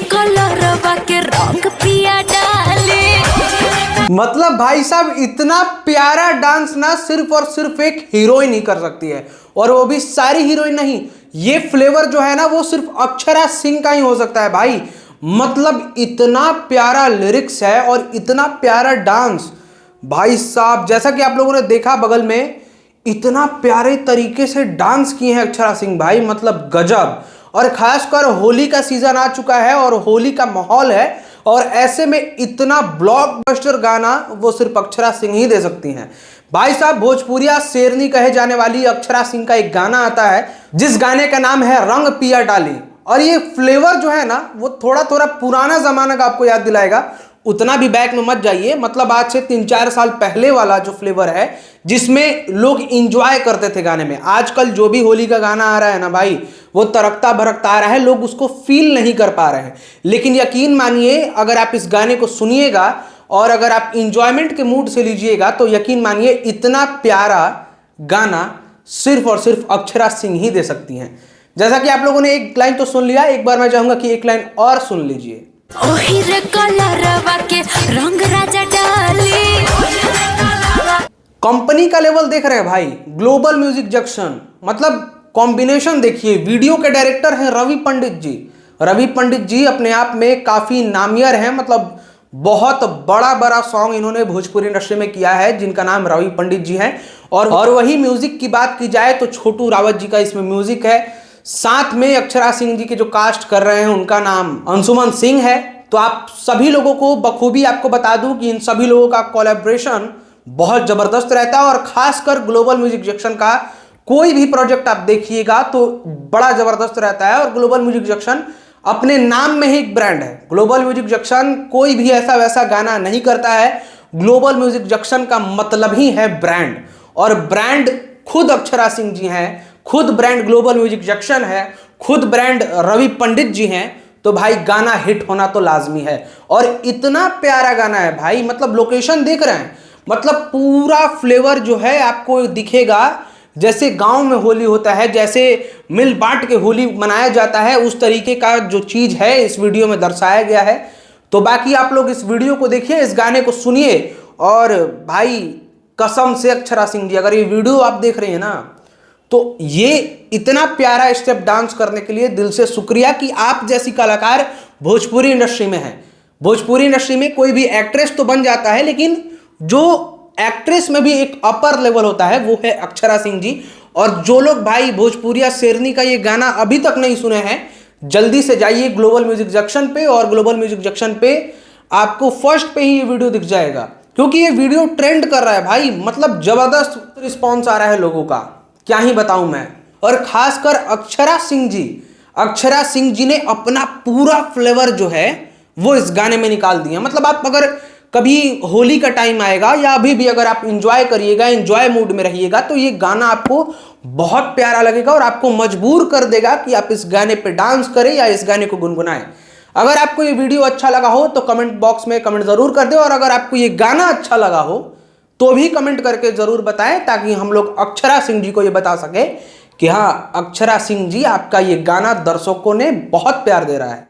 कलरवा के रंग पिया डाले। मतलब भाई साहब इतना प्यारा डांस ना सिर्फ और सिर्फ एक हीरोइन ही कर सकती है, और वो भी सारी हीरोइन नहीं। ये फ्लेवर जो है ना वो सिर्फ अक्षरा सिंह का ही हो सकता है भाई। मतलब इतना प्यारा लिरिक्स है और इतना प्यारा डांस भाई साहब। जैसा कि आप लोगों ने देखा बगल में, इतना प्यारे तरीके से डांस किए हैं अक्षरा सिंह भाई, मतलब गजब। और खासकर होली का सीजन आ चुका है और होली का माहौल है, और ऐसे में इतना ब्लॉकबस्टर गाना वो सिर्फ अक्षरा सिंह ही दे सकती हैं भाई साहब। भोजपुरिया शेरनी कहे जाने वाली अक्षरा सिंह का एक गाना आता है जिस गाने का नाम है रंग पिया डाली, और ये फ्लेवर जो है ना वो थोड़ा थोड़ा पुराना जमाना का आपको याद दिलाएगा। उतना भी बैक में मत जाइए, मतलब आज से 3-4 साल पहले वाला जो फ्लेवर है जिसमें लोग इंजॉय करते थे गाने में। आजकल जो भी होली का गाना आ रहा है ना भाई, वो तरकता भरकता आ रहा है, लोग उसको फील नहीं कर पा रहे हैं। लेकिन यकीन मानिए, अगर आप इस गाने को सुनिएगा और अगर आप इंजॉयमेंट के मूड से लीजिएगा तो यकीन मानिए इतना प्यारा गाना सिर्फ और सिर्फ अक्षरा सिंह ही दे सकती हैं। जैसा कि आप लोगों ने एक लाइन तो सुन लिया, एक बार मैं चाहूंगा कि एक लाइन और सुन लीजिए। ओहिर कलरवा के रंग राजा डाले। कंपनी का लेवल देख रहे हैं भाई, ग्लोबल म्यूजिक जंक्शन, मतलब कॉम्बिनेशन देखिए। वीडियो के डायरेक्टर हैं रवि पंडित जी। रवि पंडित जी अपने आप में काफी नामियर हैं, मतलब बहुत बड़ा बड़ा सॉन्ग इन्होंने भोजपुरी इंडस्ट्री में किया है जिनका नाम रवि पंडित जी है। और वही म्यूजिक की बात की जाए तो छोटू रावत जी का इसमें म्यूजिक है। साथ में अक्षरा सिंह जी के जो कास्ट कर रहे हैं उनका नाम अंशुमन सिंह है। तो आप सभी लोगों को बखूबी आपको बता दूं कि इन सभी लोगों का कोलैबोरेशन बहुत जबरदस्त रहता है, और खासकर ग्लोबल म्यूजिक जंक्शन का कोई भी प्रोजेक्ट आप देखिएगा तो बड़ा जबरदस्त रहता है। और ग्लोबल म्यूजिक जंक्शन अपने नाम में ही एक ब्रांड है। ग्लोबल म्यूजिक जंक्शन कोई भी ऐसा वैसा गाना नहीं करता है। ग्लोबल म्यूजिक जंक्शन का मतलब ही है ब्रांड, और ब्रांड खुद अक्षरा सिंह जी हैं, खुद ब्रांड ग्लोबल म्यूजिक जंक्शन है, खुद ब्रांड रवि पंडित जी हैं। तो भाई गाना हिट होना तो लाजमी है, और इतना प्यारा गाना है भाई। मतलब लोकेशन देख रहे हैं, मतलब पूरा फ्लेवर जो है आपको दिखेगा जैसे गांव में होली होता है, जैसे मिल बांट के होली मनाया जाता है, उस तरीके का जो चीज है इस वीडियो में दर्शाया गया है। तो बाकी आप लोग इस वीडियो को देखिए, इस गाने को सुनिए, और भाई कसम से अक्षरा सिंह जी, अगर ये वीडियो आप देख रहे हैं ना तो ये इतना प्यारा स्टेप डांस करने के लिए दिल से शुक्रिया कि आप जैसी कलाकार भोजपुरी इंडस्ट्री में हैं। भोजपुरी इंडस्ट्री में कोई भी एक्ट्रेस तो बन जाता है, लेकिन जो एक्ट्रेस में भी एक अपर लेवल होता है वो है अक्षरा सिंह जी। और जो लोग भाई भोजपुरिया शेरनी का ये गाना अभी तक नहीं सुने हैं, जल्दी से जाइए ग्लोबल म्यूजिक जंक्शन पे, और ग्लोबल म्यूजिक जंक्शन पे आपको फर्स्ट पे ही ये वीडियो दिख जाएगा, क्योंकि ये वीडियो ट्रेंड कर रहा है भाई। मतलब जबरदस्त रिस्पॉन्स आ रहा है लोगों का, क्या ही बताऊं मैं। और खासकर अक्षरा सिंह जी ने अपना पूरा फ्लेवर जो है वो इस गाने में निकाल दिया। मतलब आप अगर कभी होली का टाइम आएगा या अभी भी अगर आप इंजॉय करिएगा, इंजॉय मूड में रहिएगा, तो ये गाना आपको बहुत प्यारा लगेगा और आपको मजबूर कर देगा कि आप इस गाने पे डांस करें या इस गाने को गुनगुनाएं। अगर आपको ये वीडियो अच्छा लगा हो तो कमेंट बॉक्स में कमेंट जरूर कर दें, और अगर आपको ये गाना अच्छा लगा हो तो भी कमेंट करके जरूर बताएं, ताकि हम लोग अक्षरा सिंह जी को ये बता सके कि हाँ, अक्षरा सिंह जी आपका ये गाना दर्शकों ने बहुत प्यार दे रहा है।